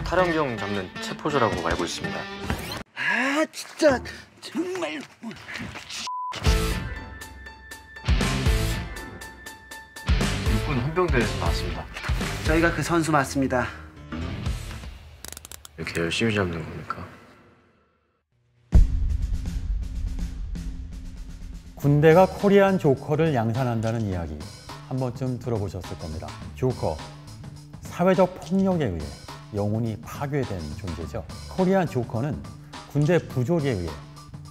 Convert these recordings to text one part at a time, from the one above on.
탈영병 잡는 체포조라고 알고 있습니다. 아 진짜 정말. 육군 헌병대에서 나왔습니다. 저희가 그 선수 맞습니다. 이렇게 열심히 잡는 겁니까? 군대가 코리안 조커를 양산한다는 이야기 한 번쯤 들어보셨을 겁니다. 조커, 사회적 폭력에 의해 영혼이 파괴된 존재죠. 코리안 조커는 군대 부조리에 의해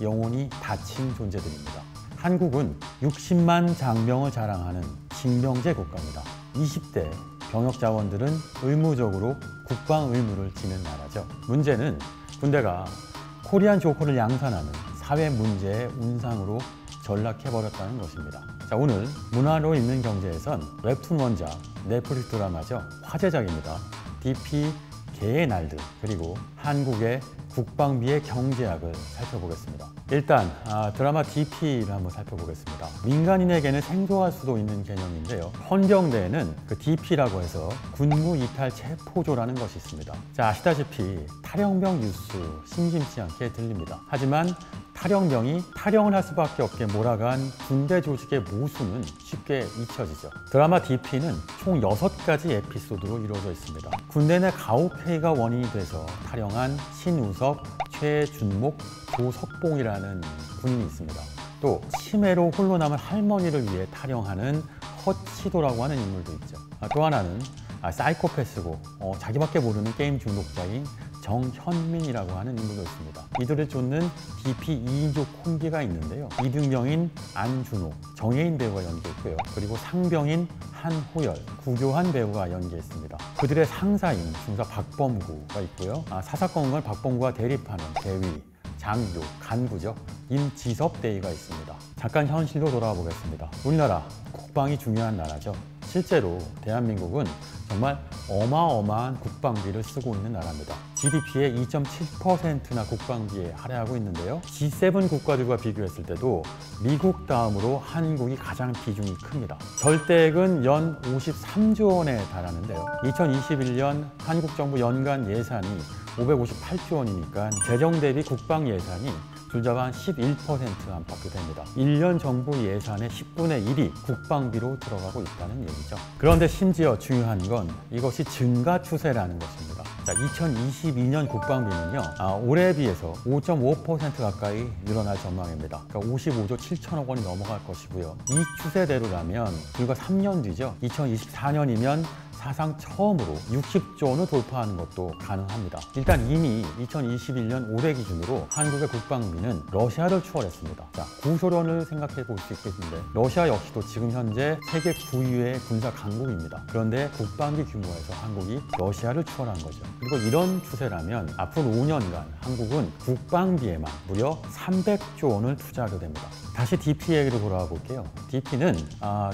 영혼이 다친 존재들입니다. 한국은 60만 장병을 자랑하는 징병제 국가입니다. 20대 병역 자원들은 의무적으로 국방 의무를 지는 나라죠. 문제는 군대가 코리안 조커를 양산하는 사회 문제의 운상으로 전락해버렸다는 것입니다. 자, 오늘 문화로 있는 경제에선 웹툰 원작 넷플릭스 드라마죠. 화제작입니다. DP 개의 날들, 그리고 한국의 국방비의 경제학을 살펴보겠습니다. 일단 드라마 DP를 한번 살펴보겠습니다. 민간인에게는 생소할 수도 있는 개념인데요. 헌병대에는 그 DP라고 해서 군무 이탈 체포조라는 것이 있습니다. 자, 아시다시피 탈영병 뉴스 심심치 않게 들립니다. 하지만 탈영병이 탈영을 할 수밖에 없게 몰아간 군대 조직의 모순은 쉽게 잊혀지죠. 드라마 DP는 총 6가지 에피소드로 이루어져 있습니다. 군대 내 가혹행위가 원인이 돼서 탈영한 신우섭, 최준목, 조석봉이라는 군인이 있습니다. 또 치매로 홀로 남은 할머니를 위해 탈영하는 허치도라고 하는 인물도 있죠. 또 하나는 사이코패스고 자기밖에 모르는 게임 중독자인 정현민이라고 하는 인물도 있습니다. 이들을 쫓는 DP 2인조 콤비가 있는데요. 이등병인 안준호, 정혜인 배우가 연기했고요. 그리고 상병인 한호열, 구교환 배우가 연기했습니다. 그들의 상사인 중사 박범구가 있고요. 사사건걸 박범구와 대립하는 대위, 장교, 간부죠. 임지섭 대위가 있습니다. 잠깐 현실로 돌아와 보겠습니다. 우리나라 국방이 중요한 나라죠. 실제로 대한민국은 정말 어마어마한 국방비를 쓰고 있는 나라입니다. GDP의 2.7%나 국방비에 할애하고 있는데요. G7 국가들과 비교했을 때도 미국 다음으로 한국이 가장 비중이 큽니다. 절대액은 연 53조 원에 달하는데요. 2021년 한국 정부 연간 예산이 558조 원이니까 재정 대비 국방 예산이 줄자가 한 11% 안팎이 됩니다. 1년 정부 예산의 10분의 1이 국방비로 들어가고 있다는 얘기죠. 그런데 심지어 중요한 건 이것이 증가 추세라는 것입니다. 자, 2022년 국방비는요, 올해에 비해서 5.5% 가까이 늘어날 전망입니다. 그러니까 55조 7천억 원이 넘어갈 것이고요. 이 추세대로라면 불과 3년 뒤죠. 2024년이면 사상 처음으로 60조 원을 돌파하는 것도 가능합니다. 일단 이미 2021년 올해 기준으로 한국의 국방비는 러시아를 추월했습니다. 자, 구소련을 생각해 볼 수 있겠는데 러시아 역시도 지금 현재 세계 9위의 군사 강국입니다. 그런데 국방비 규모에서 한국이 러시아를 추월한 거죠. 그리고 이런 추세라면 앞으로 5년간 한국은 국방비에만 무려 300조 원을 투자하게 됩니다. 다시 DP 얘기로 돌아와 볼게요. DP는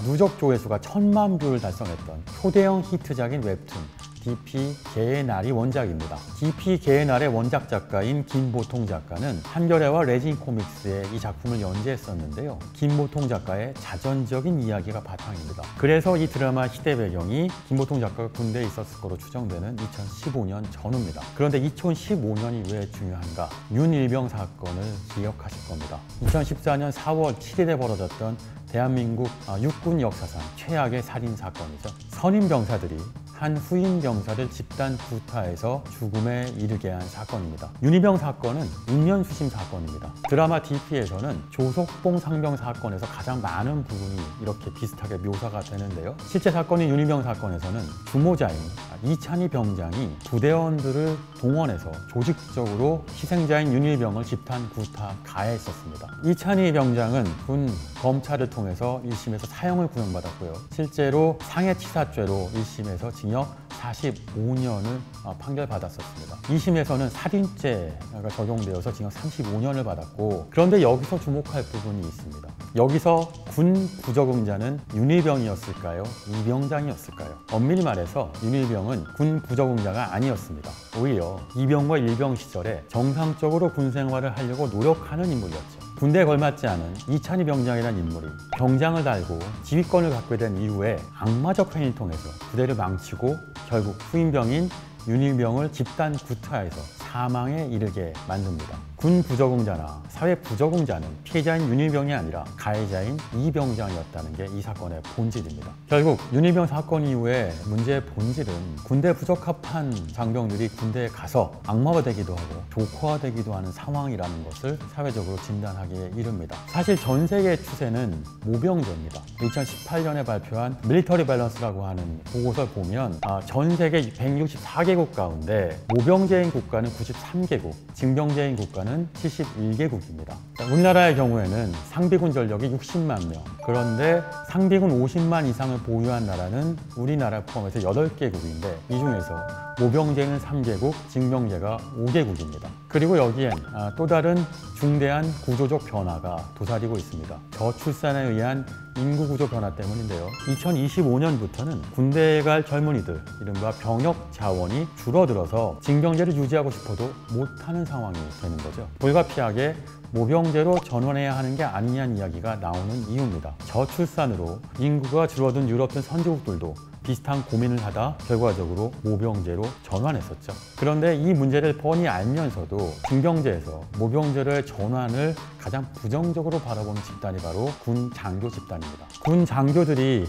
누적 조회수가 1000만 뷰를 달성했던 초대형 히트작인 웹툰 DP 개의 날이 원작입니다. DP 개의 날의 원작 작가인 김보통 작가는 한겨레와 레진 코믹스에 이 작품을 연재했었는데요. 김보통 작가의 자전적인 이야기가 바탕입니다. 그래서 이 드라마 시대 배경이 김보통 작가가 군대에 있었을 거로 추정되는 2015년 전후입니다. 그런데 2015년이 왜 중요한가? 윤일병 사건을 기억하실 겁니다. 2014년 4월 7일에 벌어졌던 대한민국 육군 역사상 최악의 살인 사건이죠. 선임 병사들이 한 후임 병사를 집단 구타해서 죽음에 이르게 한 사건입니다. 윤일병 사건은 인면수심 사건입니다. 드라마 DP에서는 조석봉 상병 사건에서 가장 많은 부분이 이렇게 비슷하게 묘사가 되는데요. 실제 사건인 윤일병 사건에서는 주모자인 이찬희 병장이 부대원들을 동원해서 조직적으로 희생자인 윤일병을 집단 구타 가해했었습니다. 이찬희 병장은 군 검찰을 통해서 1심에서 사형을 구형받았고요. 실제로 상해치사죄로 1심에서 징역 45년을 판결받았었습니다. 2심에서는 살인죄가 적용되어서 징역 35년을 받았고, 그런데 여기서 주목할 부분이 있습니다. 여기서 군 부적응자는 윤일병이었을까요? 이병장이었을까요? 엄밀히 말해서 윤일병은 군 부적응자가 아니었습니다. 오히려 이병과 일병 시절에 정상적으로 군 생활을 하려고 노력하는 인물이었죠. 군대에 걸맞지 않은 이찬희 병장이라는 인물이 병장을 달고 지휘권을 갖게 된 이후에 악마적 행위를 통해서 부대를 망치고 결국 후임병인 윤일병을 집단 구타해서 사망에 이르게 만듭니다. 군 부적응자나 사회 부적응자는 피해자인 윤일병이 아니라 가해자인 이병장이었다는 게 이 사건의 본질입니다. 결국 윤일병 사건 이후에 문제의 본질은 군대 부적합한 장병들이 군대에 가서 악마가 되기도 하고 조커가 되기도 하는 상황이라는 것을 사회적으로 진단하기에 이릅니다. 사실 전 세계의 추세는 모병제입니다. 2018년에 발표한 밀리터리 밸런스라고 하는 보고서를 보면 전 세계 164개국 가운데 모병제인 국가는 93개국, 징병제인 국가는 71개국입니다. 우리나라의 경우에는 상비군 전력이 60만 명, 그런데 상비군 50만 이상을 보유한 나라는 우리나라 포함해서 8개국인데 이 중에서 모병제는 3개국, 징병제가 5개국입니다. 그리고 여기엔 또 다른 중대한 구조적 변화가 도사리고 있습니다. 저출산에 의한 인구 구조 변화 때문인데요. 2025년부터는 군대에 갈 젊은이들, 이른바 병역 자원이 줄어들어서 징병제를 유지하고 싶어도 못하는 상황이 되는 거죠. 불가피하게 모병제로 전환해야 하는 게 아니냐는 이야기가 나오는 이유입니다. 저출산으로 인구가 줄어든 유럽 등 선진국들도 비슷한 고민을 하다 결과적으로 모병제로 전환했었죠. 그런데 이 문제를 뻔히 알면서도 징병제에서 모병제로의 전환을 가장 부정적으로 바라보는 집단이 바로 군 장교 집단입니다. 군 장교들이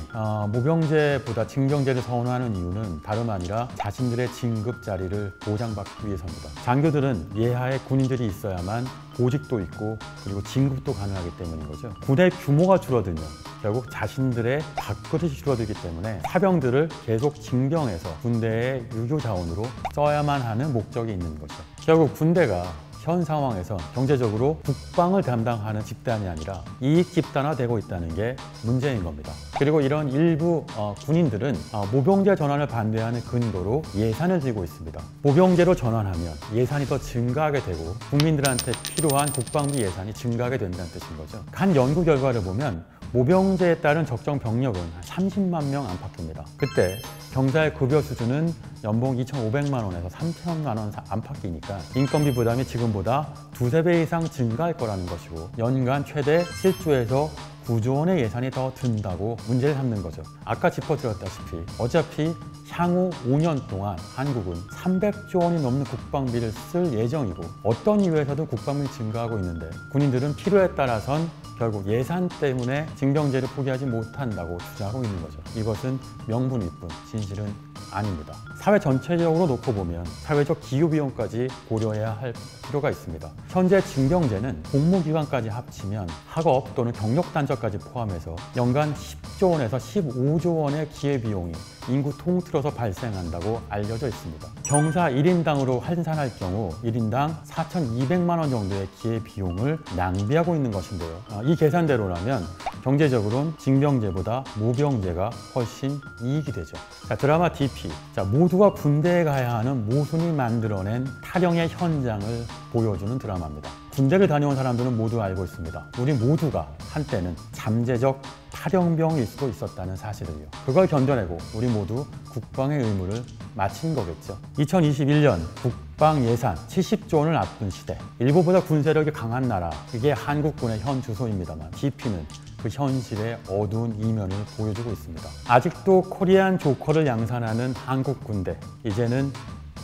모병제보다 징병제를 선호하는 이유는 다름 아니라 자신들의 진급 자리를 보장받기 위해서입니다. 장교들은 예하에 군인들이 있어야만 보직도 있고 그리고 진급도 가능하기 때문인 거죠. 군의 규모가 줄어들면 결국 자신들의 밥그릇이 줄어들기 때문에 사병들을 계속 징병해서 군대의 유교 자원으로 써야만 하는 목적이 있는 거죠. 결국 군대가 현 상황에서 경제적으로 국방을 담당하는 집단이 아니라 이익 집단화되고 있다는 게 문제인 겁니다. 그리고 이런 일부 군인들은 모병제 전환을 반대하는 근거로 예산을 들고 있습니다. 모병제로 전환하면 예산이 더 증가하게 되고 국민들한테 필요한 국방비 예산이 증가하게 된다는 뜻인 거죠. 한 연구 결과를 보면 모병제에 따른 적정 병력은 30만 명 안팎입니다. 그때 경사의 급여 수준은 연봉 2,500만 원에서 3,000만 원 안팎이니까 인건비 부담이 지금보다 2~3배 이상 증가할 거라는 것이고 연간 최대 7조에서 9조 원의 예산이 더 든다고 문제를 삼는 거죠. 아까 짚어드렸다시피 어차피 향후 5년 동안 한국은 300조 원이 넘는 국방비를 쓸 예정이고 어떤 이유에서든 국방비 증가하고 있는데 군인들은 필요에 따라선 결국 예산 때문에 징병제를 포기하지 못한다고 주장하고 있는 거죠. 이것은 명분일 뿐 진실은 아닙니다. 사회 전체적으로 놓고 보면 사회적 기후비용까지 고려해야 할 필요가 있습니다. 현재 징병제는 복무기간까지 합치면 학업 또는 경력단절까지 포함해서 연간 10조 원에서 15조 원의 기회비용이 인구 통틀어서 발생한다고 알려져 있습니다. 병사 1인당으로 환산할 경우 1인당 4,200만 원 정도의 기회비용을 낭비하고 있는 것인데요. 이 계산대로라면 경제적으로는 징병제보다 모병제가 훨씬 이익이 되죠. 자, 드라마 DP. 모두가 군대에 가야 하는 모순이 만들어낸 탈영의 현장을 보여주는 드라마입니다. 군대를 다녀온 사람들은 모두 알고 있습니다. 우리 모두가 한때는 잠재적 탈영병일 수도 있었다는 사실을요. 그걸 견뎌내고 우리 모두 국방의 의무를 마친 거겠죠. 2021년 국방 예산 70조 원을 앞둔 시대, 일본보다 군세력이 강한 나라, 이게 한국군의 현 주소입니다만 DP는 그 현실의 어두운 이면을 보여주고 있습니다. 아직도 코리안 조커를 양산하는 한국 군대, 이제는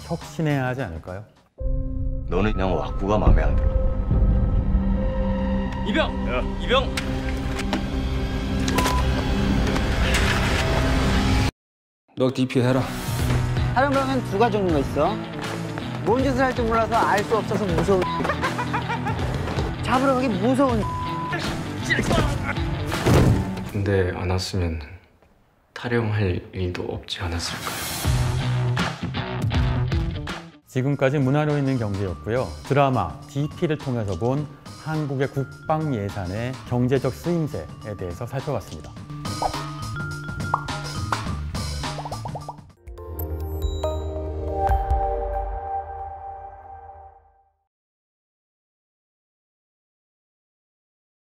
혁신해야 하지 않을까요? 너는 그냥 왁구가 마음에 안 들어. 이병! 이병! 너 DP 해라. 사령관은 두 가지 종류가 있어. 뭔 짓을 할지 몰라서 알 수 없어서 무서운 잡으러 가기 무서운 군대 안 왔으면 탈영할 일도 없지 않았을까요? 지금까지 문화로 있는 경제였고요. 드라마 DP를 통해서 본 한국의 국방 예산의 경제적 쓰임새에 대해서 살펴봤습니다.